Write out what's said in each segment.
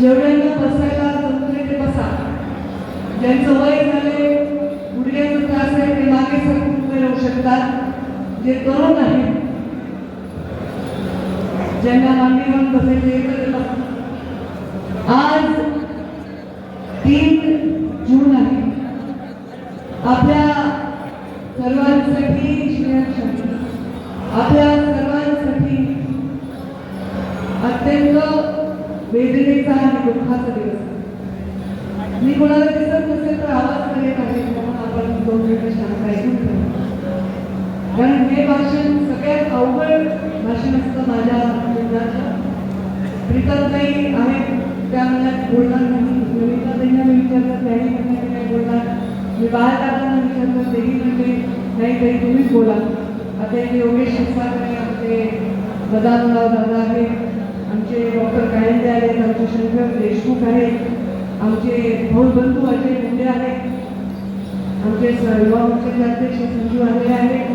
जेवढ्यांना बसायला जमले ते बसा. ज्यांचं वय झाले, गुडघ्याचा त्रास आहे, ते मागे सरकून उभे राहू शकतात. जे तरुण आहेत, ज्यांना मागे घेऊन बसायचे ते बसा. आज 3 जून आहे. आपल्या सर्वांसाठी आपल्या सर्वांसाठी अत्यंत वेदनेचा आणि दुःखाचा दिवस. मी कोणाला दिसत नसेल तर आवाज करेल आहे, म्हणून आपण 2 मिनिटं शांत ऐकून घेऊ. कारण हे भाषण सगळ्यात अवघड भाषण असतं माझ्या जीवनाचं. प्रीतमताई आहेत, त्या मनात बोलणार नाही. नमिता त्यांना मी विचारलं, त्याही म्हणण्याने नाही बोलणार. मी बाहेर टाकताना विचारलं, तेही म्हणजे नाही ताई तुम्हीच बोला. आता इथे योगेश शिरसागरे, आमचे बदामराव दादा आहेत, आमचे डॉक्टर कायंदे आहेत, आमचे शंकर देशमुख आहेत, आमचे भाऊबंधू अजय मुंडे आहेत, आमचे युवा मोर्चाचे अध्यक्ष संजू आले आहेत,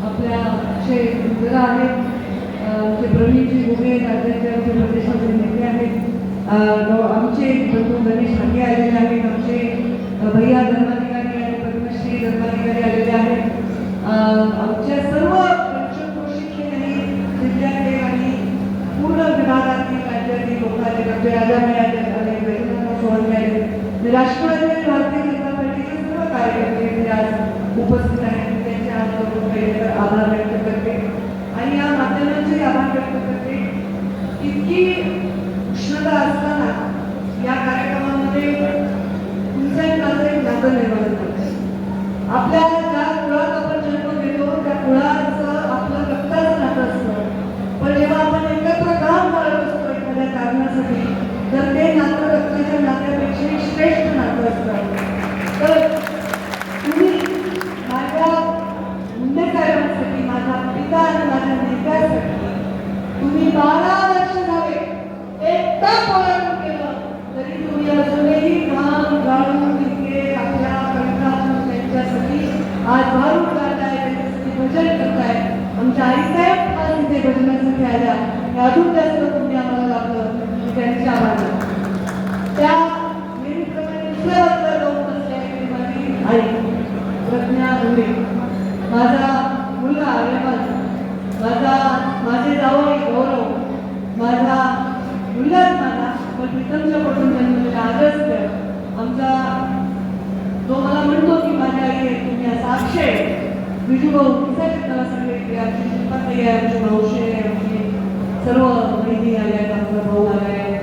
आपल्या अक्षय इंदिरा आहेत, आमचे प्रवीणजी घुगे राज्याचे आमचे प्रदेशाचे नेते आहेत, आमचे बंधू गणेश हाके आलेले आहेत, आमचे भैया धर्माधिकारी आणि पद्मश्री धर्माधिकारी आलेले आहेत, आमच्या सर्व पंचक्रोशीतले जिल्ह्यातले आणि पूर्ण विभागातील राज्यातील लोक आले, आमचे राजाभाई आले, सोहन आले, राष्ट्रवादी भारतीय जनता पार्टीचे सर्व कार्यकर्ते आज उपस्थित आहेत. त्यांचे आज आभार व्यक्त करते आणि या माध्यमांचे आभार व्यक्त करते. इतकी उष्णता असताना या कार्यक्रमामध्ये तुमच्या माझं नातं निर्माण करते. आपल्या ज्या कुळात आपण जन्म घेतो त्या कुळाचं आपलं रक्ताचं नातं असतं, पण जेव्हा आपण एकत्र काम करत असतो एखाद्या कारणासाठी तर ते नातं रक्ताच्या नात्यापेक्षा श्रेष्ठ नातं असतं. तर तुम्ही माझ्या मुंडेकरांसाठी, माझ्या पिता आणि माझ्या नेत्यासाठी तुम्ही 12 वर्ष झाले एकटा पोराटून केलं तरी तुम्ही अजूनही घाम गाळून तिथे आपल्या कंठातून त्यांच्यासाठी आज भारूड काढताय, त्यांच्यासाठी भजन करताय. आमच्या आईसाहेब आज इथे भजनासाठी आल्या, हे अजून जास्त तुम्ही आम्हाला लागलं की त्यांचे आभार. त्या नेहमीप्रमाणे दुसऱ्या वर्गात जाऊन बसल्या माझी आई प्रज्ञा धुळे, माझा मुलगा रेवंत, माझे जावई गौरव, माझा मुलगाच माझा पण प्रीतमच्याकडून जन्मलेला आदर्श आमचा, जो मला म्हणतो की माझ्या आई आहे तुम्ही असा अक्षय विजूभाऊ मला सगळे आमची शिल्पाताई आहे, आमची मावशी आहे, आमची सर्व बहिणी आल्या आहेत, आमचा भाऊ आला आहे,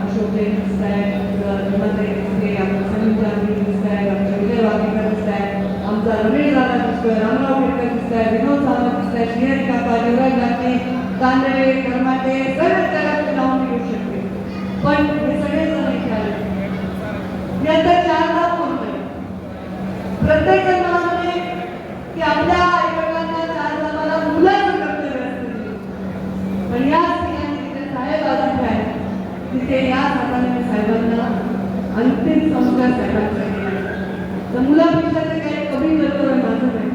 अशोक जैन दिसत आहेत, हिमाताई दिसते, आमच्या सनीचा दिसत आहेत, आमच्या विजय वाकेकर दिसत आहेत, आमचा रमेश दादा दिसतोय, रामराव खेडकर दिसत आहे, विनोद सावंत दिसत आहे, श्रीहरी काका, युवराज गांधी, कांदळे, कर्माटे सर्व त्याला लावून घेऊ शकते. पण हे सगळे जण इथे आले. मी आता 4 धाप बोलतोय. प्रत्येक जणांमध्ये की आपल्या आईवडिलांना 4 धापाला मुलाचं कर्तव्य असतं, पण या ठिकाणी तिथे साहेब आजून आहे, तिथे या हाताने साहेबांना अंतिम संस्कार साहेबांचा केला. तर मुलापेक्षा ते काही कमी कर्तव्य माझं नाही,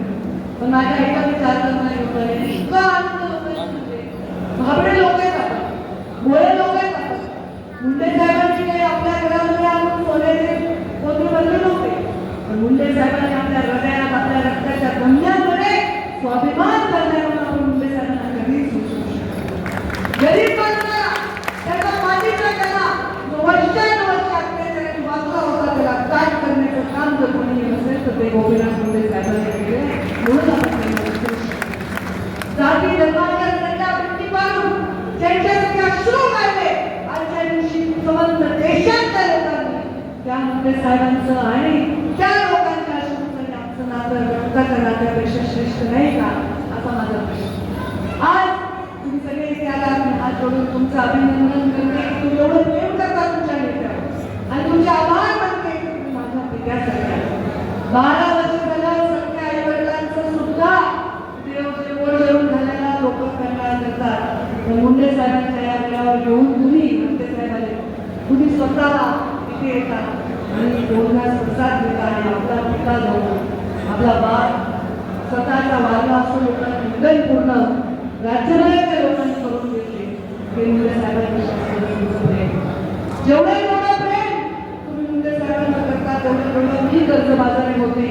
पण माझ्या आईला मी 4 धापाला होतं इतका आनंद होतो. भाबडे लोक आहेत, आपण भोळे लोक आहेत. मुंडे साहेबांनी काही आपल्या घरामध्ये आणून सोन्याचे पोते बनले नव्हते, पण मुंडे साहेबांनी आपल्या हृदयात, आपल्या रक्ताच्या गंध्यामध्ये स्वाभिमान करण्यावर आपण मुंडे साहेबांना कधीच गरीब माणसाला त्याचा पाठीचा त्याला वर्षानुवर्ष अत्याचाराने वाचला होता, त्याला काट करण्याचं काम जर कोणी असेल तर ते गोपीनाथ मुंडे साहेबांनी केले. म्हणून आपण जाती धर्माच्या वृत्ती पाळून त्यांच्यासाठी अश्रू काढले आजच्या दिवशी संबंध देशातल्या लोकांनी त्या मुंडे साहेबांचं आणि त्या लोकांच्या अश्रूचं आमचं नातं रक्ताच्या नात्यापेक्षा श्रेष्ठ नाही का, असा माझा प्रश्न. आज तुम्ही सगळे इथे आला, हात जोडून तुमचं अभिनंदन करते की तुम्ही एवढं प्रेम करता तुमच्या नेत्यावर आणि तुमचे आभार मानते की तुम्ही माझ्या पित्यासाठी 12 वर्ष झालं सगळ्या आई वडिलांचं सुद्धा देवदेवळ जळून झालेला लोक करतात. मुंडे साहेबांच्या या वेळावर घेऊन तुम्ही मुंडे साहेब आले, तुम्ही स्वतःला इथे येतात आणि बोलण्यास प्रसाद देता आणि आपला पिता जाऊन आपला बाळ स्वतःचा वारला असं लोकांना पूर्ण राज्यभरातल्या लोकांनी करून घेतले. हे मुंडे साहेबांनी जेवढं जेवढं प्रेम तुम्ही मुंडे साहेबांना करता तेवढं तेवढं मी कर्जबाजारी होते.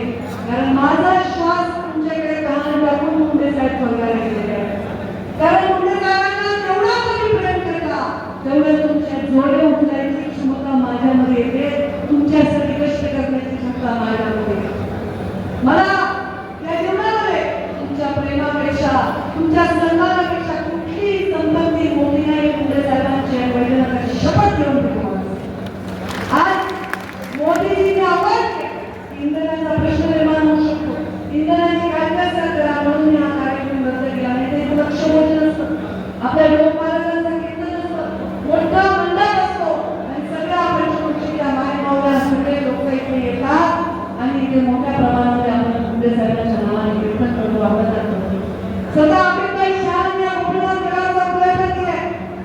कारण माझा श्वास तुमच्याकडे कहाणी टाकून मुंडे साहेब स्वर्गाला गेलेले आहेत. कारण मुंडे साहेबांना जेवढा तुम्ही प्रेम करता तेवढं तुमच्या जोडे उचलायची क्षमता माझ्यामध्ये येते. तुमच्यासाठी कष्ट करण्याची क्षमता माझ्यामध्ये येते. मला या जीवनामध्ये तुमच्या प्रेमापेक्षा तुमच्या सन्मानापेक्षा कुठली संपत्ती मोठी नाही. मुंडे साहेबांची आणि वैजनाथाची शपथ घेऊन देतो. आज मोदीजींनी आवाज इंधनाचा प्रश्न निर्माण होऊ शकतो. इंधनाची कायदा करा म्हणून हा कार्यक्रम रद्द केला आणि ते लक्ष मोठं नसतं. आपल्या लोकपालांचं कीर्तन असतं, मोठा मंडप असतो आणि सगळ्या पंचकृषीच्या मायमावल्या सगळे लोक इथे येतात आणि इथे मोठ्या प्रमाणामध्ये आपण मुंडे साहेबांच्या नावाने कीर्तन करतो, आवाज करतो. स्वतः अमिताभ शहांनी या गोपीनाथ गडाचा प्रयत्न केलाय.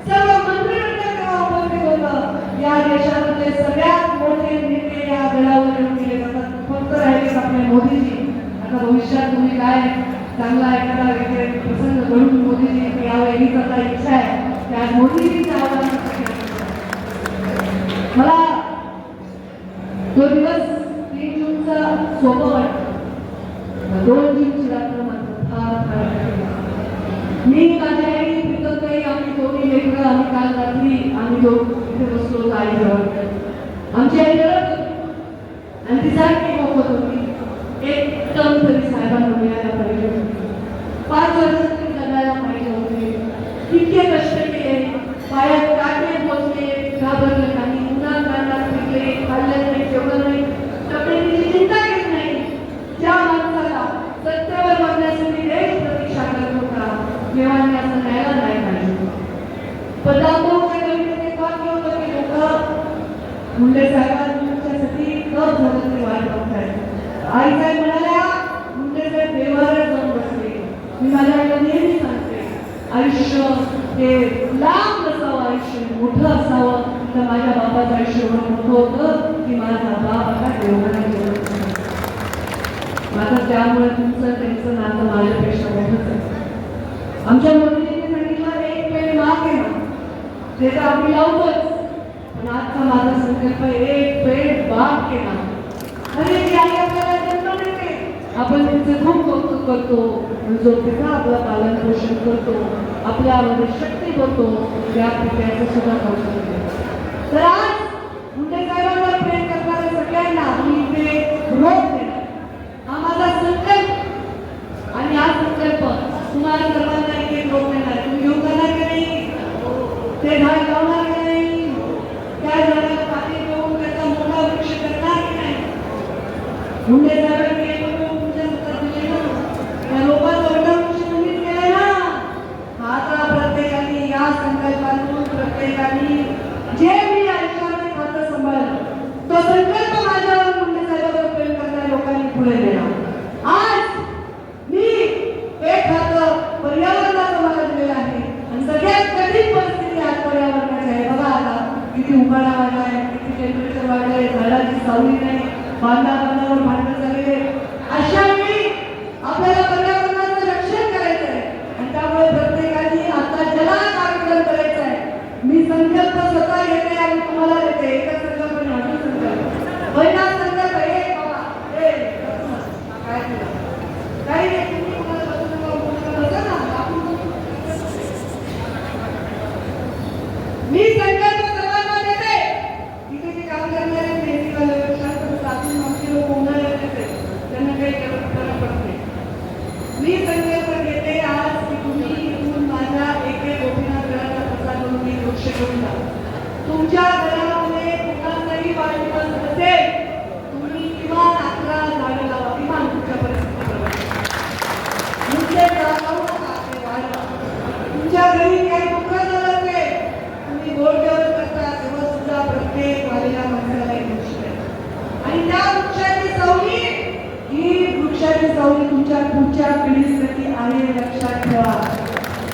सर्व मंत्रिमंडळ तेव्हा उपस्थित होतं. या देशामधले सगळ्यात मोठे नेते या गडावर येऊन गेले जातात. फक्त राहिले आपले मोदीजी. आता भविष्यात तुम्ही काय चांगला एखादा वगैरे प्रसंग घडून मोदीजी यावं हीच आता इच्छा आहे. त्या मोदीजीच्या आवाजासाठी मला तो दिवस 3 जूनचा सोपं वाटतं. 2 जूनची रात्र मात्र फार फार. मी माझी आई प्रीतमताई आम्ही दोन्ही लेकरं आम्ही काल रात्री आम्ही इथे बसलो आईजवळ. आमची आई रडत होती आणि ती सारखी मोफत होती. एकदम तरी साहेबांना मिळायला पाहिजे होती. 5 वर्षात तरी जगायला पाहिजे होते. इतके कष्ट केले, पायात काटे पोचले, घाबरले नाही, उन्हात गांडात फिरले, खाल्लं नाही, जेवलं नाही, तब्येतीची चिंता केली नाही. ज्या माणसाला सत्तेवर बघण्यासाठी देश प्रतीक्षा करत होता देवांनी असं न्यायला नाही पाहिजे. पदार्थांच्या कवितेत एक वाक्य होतं की लोक मुंडे साहेबांच्यासाठी कप झालं ते वाट बघतायत. आईसाहेब म्हणाल्या मुंडे साहेब देवावर जाऊन बसले. मी माझ्या आईला नेहमी सांगते आयुष्य हे लांब नसावं, आयुष्य मोठं असावं. तर माझ्या बापाचं आयुष्य एवढं मोठं होतं की माझा बाप आता देवाला गेला. माझं त्यामुळे तुमचं त्यांचं नातं माझ्यापेक्षा मोठंच आहे. आमच्या मोदीजींनी सांगितलं एक पेड माग आहे ना, ते तर आम्ही लावतोच, पण आजचा माझा संकल्प एक पेड बाग केला. अरे जी आई आपल्याला जन्म देते, आपण त्यांचं खूप कौतुक करतो, जो पिता आपलं पालन पोषण करतो, आपल्यामध्ये शक्ती करतो, त्या पित्याचं सुद्धा कौतुक करतो. तर आज मुंडे साहेबांवर प्रेम करणाऱ्या सगळ्यांना मी इथे रोप देणार. हा माझा संकल्प आणि हा संकल्प तुम्हाला सर्वांना इथे रोप देणार. तुम्ही घेऊन जाणार की नाही? ते झाड लावणार की नाही? त्या झाडाला पाणी देऊन त्याचा मोठा वृक्ष करणार की नाही? मुंडे साहेबांनी तुमच्या हातात दिले ना, त्या लोकांचा मोठा वृक्ष तुम्हीच केलाय ना. आता प्रत्येकाने या संकल्पातून प्रत्येकाने जे मी आयुष्यामध्ये खातं सांभाळलं तो संकल्प माझ्यावर मुंडे साहेबांवर प्रेम करणाऱ्या लोकांनी पुढे नेला. आज मी हे खातं पर्यावरणाचं मला दिलेलं आहे आणि सगळ्यात कठीण परिस्थिती आज पर्यावरणाची आहे. बघा आता किती उकाडा वाढलाय, किती टेम्परेचर वाढलंय, झाडाची सावली नाही, बांधावर भांडण झालेले. अशा वेळी आपल्याला पर्यावरणाचं रक्षण करायचं आहे आणि त्यामुळे प्रत्येकाने आता जला कार्यक्रम करायचा आहे. मी संकल्प स्वतः घेते आणि तुम्हाला देते. एकच संकल्प आणि अजून संकल्प पहिला संकल्प एक बाबा काय केलं काही नाही. तुम्ही कोणाला बसा ना, मी संकल्प सर्वांना देते. इथे जे काम करणारे लोक उन्हाळ्यात येते त्यांना काही फरक पडत नाही. मी संकल्प घेते आज की तुम्ही इथून माझ्या एके गोपीनाथ गडाचा प्रसाद म्हणून मी वृक्ष घेऊन जा. तुमच्या घरामध्ये कुणाचाही वाढदिवस असेल तुम्ही किमान 11 झाडं लावा, किमान तुमच्या परिस्थितीप्रमाणे. नुसते लावू नका, ते वाढवा. तुमच्या घरी काही दुःख झालं असेल तुम्ही गोड जेवण करता तेव्हा सुद्धा प्रत्येक वालेल्या माणसाला एक वृक्ष आहे आणि त्या वृक्षाची सावली ही वृक्षाची सावली तुमच्या पुढच्या पिढीसाठी आहे. लक्षात ठेवा.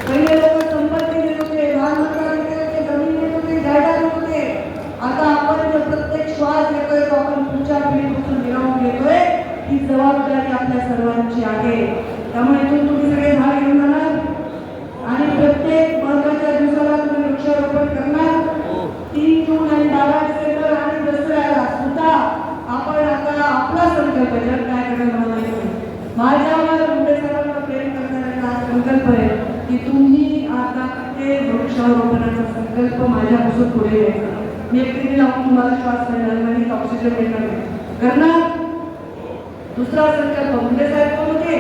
पहिले लोक संपत्ती देत होते, मालमत्ता देत होते, जमीन देत होते, जायदाद देत होते. आता आपण जो प्रत्येक श्वास घेतोय तो आपण पुढच्या पिढीपासून मिळवून घेतोय. ही जबाबदारी आपल्या सर्वांची आहे. त्यामुळे इथून तुम्ही सगळे झाड घेऊन जाणार आणि प्रत्येक महत्वाच्या दिवसाला तुम्ही वृक्षारोपण करणार. 3 जून आणि 12 का जग काय करेल मला माहिती नाही. माझ्यावर मुंडे साहेबांना प्रेम करणाऱ्यांचा हा संकल्प आहे की तुम्ही आता ते वृक्षारोपणाचा संकल्प माझ्यापासून पुढे यायचा. मी एकटी लावून तुम्हाला श्वास मिळणार नाही, ऑक्सिजन मिळणार नाही करणार. दुसरा संकल्प मुंडे साहेब कोण होते?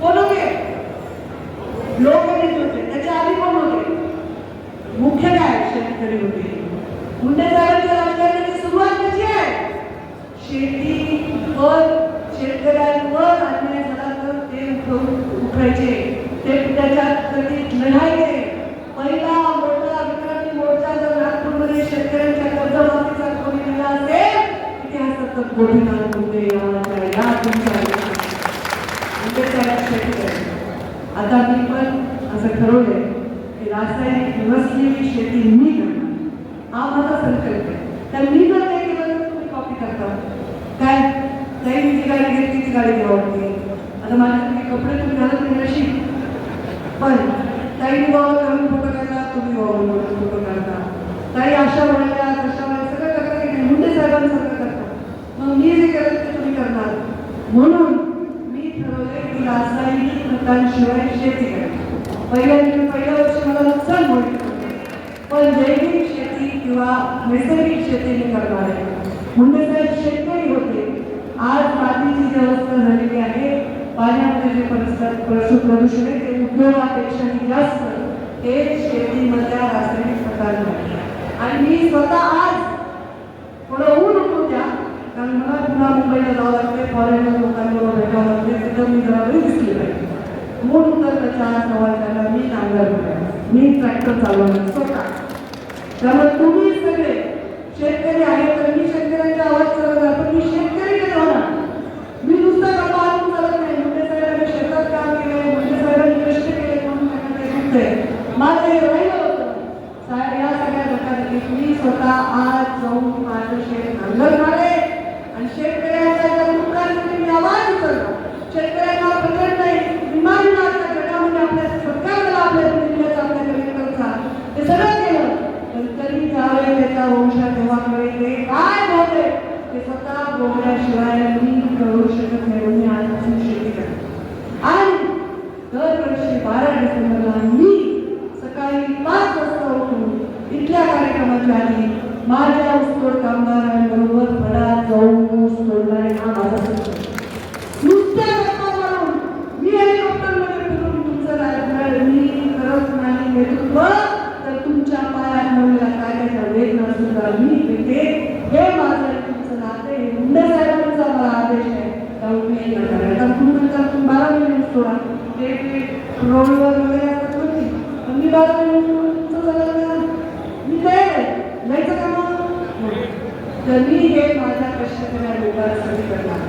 कोण होते? लोकनेते होते. त्याच्या आधी कोण होते? मुख्य काय? शेतकरी होते. मुंडे साहेबांच्या राजकारणाची सुरुवात कशी आहे? शेतीवर शेतकऱ्यांवर अन्याय झाला तर ते उठवायचे, ते त्याच्यासाठी लढायचे. पहिला मोठा विक्रांती मोर्चा जर नागपूरमध्ये शेतकऱ्यांच्या कर्जमाफीचा कोणी दिला असेल, इतिहासात गोपीनाथ मुंडे या तुमच्या शेतकरी. आता मी पण असं ठरवलंय की रासायनिक नसलेली शेती मी करणार, हा माझा संकल्प आहे. तर मी जर ते केलं तर तुम्ही कॉपी करता काय? काही जी गाडी घेतली ती गाडी आवडते. आता माझ्यासाठी कपडे तुम्ही घालत नाही अशी, पण काही वावर करून फोटो काढला, तुम्ही वावर फोटो काढता. काही अशा वळल्या तशा वळल्या सगळं करता की नाही? मुंडे साहेबांनी सगळं करता. मग मी जे करेल ते तुम्ही करणार. म्हणून मी ठरवले की रासायनिक खतांशिवाय शेती करायची. पहिल्या वर्षी मला नुकसान होईल, पण जैविक शेती किंवा नैसर्गिक शेती मी करणार आहे. मुंडे साहेब शेतकरी होते. आज मातीची जी अवस्था झालेली आहे, पाण्यामध्ये जे प्रदूषण आहे ते उद्योगापेक्षाही जास्त हे शेतीमधल्या रासायनिक खतांमुळे. आणि मी स्वतः आज थोडं ऊन होतो त्या, कारण मला पुन्हा मुंबईला जावं लागते, फॉरेनर लोकांबरोबर भेटावं लागते, तिथं मी जरा वेळ दिसली पाहिजे. मूळ उतरलं 4-4 मी नांगर मी ट्रॅक्टर चालवणार स्वतः. त्यामुळे तुम्ही सगळे शेतकरी आहेत तर मी शेतकऱ्यांचा आवाज चालवणार, पण मी शेतकरी नाही होणार. मी नुसतं गप्पा आणून चालत नाही. मुंडे साहेबांनी शेतात काम केलंय, मुंडे साहेबांनी कष्ट केले म्हणून त्यांना ते दुखतंय. माझं हे राहिलं होतं साहेब या सगळ्या धक्काधक्कीत मी स्वतः आज जाऊन माझं शेत नांगरणार आहे आणि शेतकऱ्यांच्या ज्या दुःखासाठी मी आवाज उचलला. शेतकऱ्यांना प्रकट नाही विमान मारता गटामध्ये आपल्या सरकारला आपल्या जिल्ह्याचा आपल्या कलेक्टरचा ते सगळं केलं, पण तरी त्यावेळी त्याच्या वंशात तेव्हाकडे ते काय होते ते स्वतः बोलल्याशिवाय मी करू शकत नाही. मी आजपासून शेती करते. आणि दरवर्षी 12 डिसेंबरला मी सकाळी 5 वाजता उठून इथल्या कार्यक्रमाच्या आधी माझ्या ऊसतोड कामगारांबरोबर फळात जाऊन ऊस तोडणारे हा माझा संकल्प. नुसत्या गप्पा मारून मी हेलिकॉप्टरमध्ये फिरून तुमचं मी करत नाही नेतृत्व, तर तुमच्या पायात म्हणूया कायद्याच्या वेदना सुद्धा मी घेते. हे माझं तुमचं नाते, हे मुंडे साहेबांचा मला आदेश आहे. त्यामुळे मी करणार. आता तुम्ही म्हणता तुम्ही 12 महिने सोडा, ते रोडवर वगैरे असतात होती, पण मी 12 महिने तुमचं झालं मी तयार आहे. जायचं का मग? तर मी हे माझ्या कष्टकऱ्या लोकांसाठी करणार.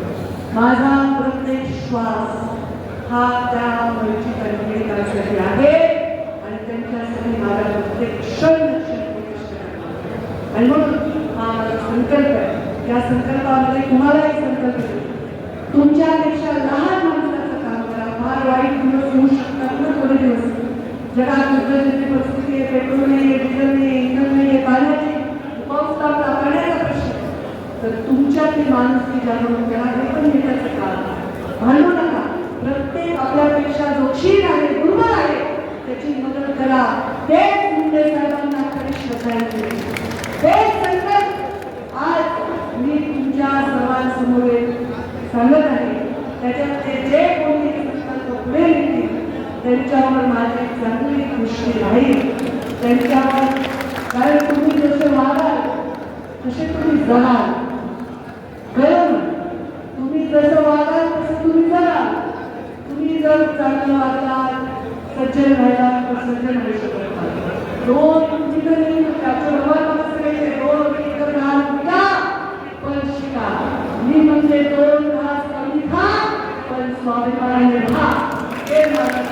माझा प्रत्येक श्वास हा त्या वंचित आणि पीडितांसाठी आहे आणि त्यांच्यासाठी माझा प्रत्येक क्षण कष्ट करणार. आणि म्हणून हा माझा संकल्प आहे. या संकल्पामध्ये तुम्हालाही संकल्प देतो. तुमच्यापेक्षा लहान माणसाचं काम करा. फार वाईट दिवस होऊ शकतात ना थोडे दिवस. जगात युद्धाची परिस्थिती आहे, पेट्रोल नाही आहे, डिझेल नाही आहे, इंधन नाही आहे, पाण्याची पाऊस लागला, पाण्याचा प्रश्न. तर तुमच्यातली माणुसकी जाणून घ्या. हे पण नेत्याचं काम. भांडू नका. प्रत्येक आपल्यापेक्षा जो क्षीण आहे, दुर्बल आहे, त्याची मदत करा. तेच मुंडे साहेबांना खरी श्रद्धांजली. तेच संकल्प आज मी तुमच्या सर्वांसमोर सांगत आहे. त्याच्यात ते जे कोणी संकल्प पुढे नेतील त्यांच्यावर माझी चांगली दृष्टी राहील. त्यांच्यावर कारण तुम्ही जसे वागाल तसे तुम्ही जगाल. कळलं? तुम्ही जसं वागाल तसं तुम्ही जगाल. तुम्ही जर चांगलं वागलात, सज्जन राहिला तर सज्जन राहू शकत नाही. 2 लिटर त्याचं व्यवहार करायचे, 2 लिटर घाल पिका पण शिका. मी म्हणजे 2 घास कमी खा पण स्वाभिमानाने खा. हे माझा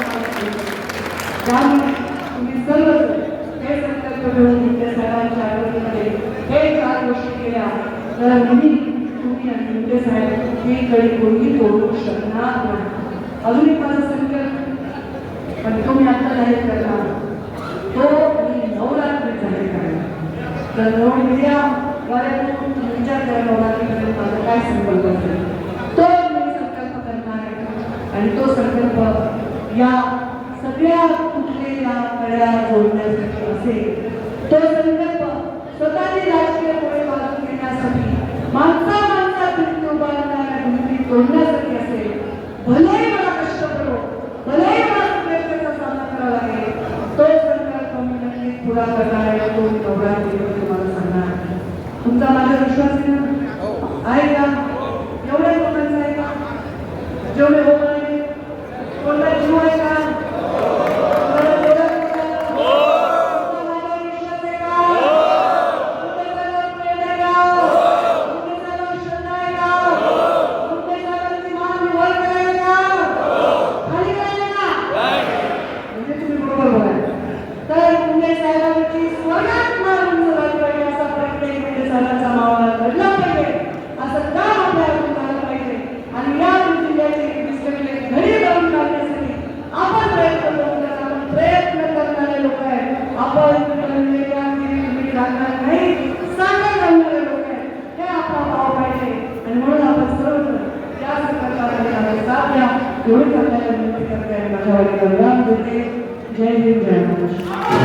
त्यामुळे तुम्ही सर्व हे संकल्प घेऊन मुंडे साहेबांच्या आठवणीमध्ये हे 4 गोष्टी केल्या तर मी तुम्ही आणि मुंडे साहेब ही कडी कोणी तोडू शकणार नाही. अजून एक माझा संकल्प पण तो मी आता जाहीर करणार. तो मी नवरात्री जाहीर करणार. तर मीडिया डोळ्यातून विचार करायला होता की माझा काय संकल्प असेल तो मी संकल्प करणार आहे आणि तो संकल्प या सगळ्या तुटलेल्या कड्या जोडण्यासाठी असेल. तो संकल्प स्वतःची राजकीय पोळे बाजून घेण्यासाठी माणसात भिंती उभारणाऱ्या भिंती तोडण्यासाठी असेल. भलेही मला कष्ट पडो, भलेही मला प्रयत्नाचा सामना करावा लागेल, तो संकल्प मी नक्कीच पुरा करणार आहे. तो नवरात्री तुम्हाला सांगणार. तुमचा माझा विश्वास आहे ना? आहे का? एवढ्या लोकांचा आहे का? जेवढे होत नाही कोणता जीव आहे का? एवढी चांगल्या विनंती करते आणि माझ्या वडिलांना जय हिंद जय महाराष्ट्र.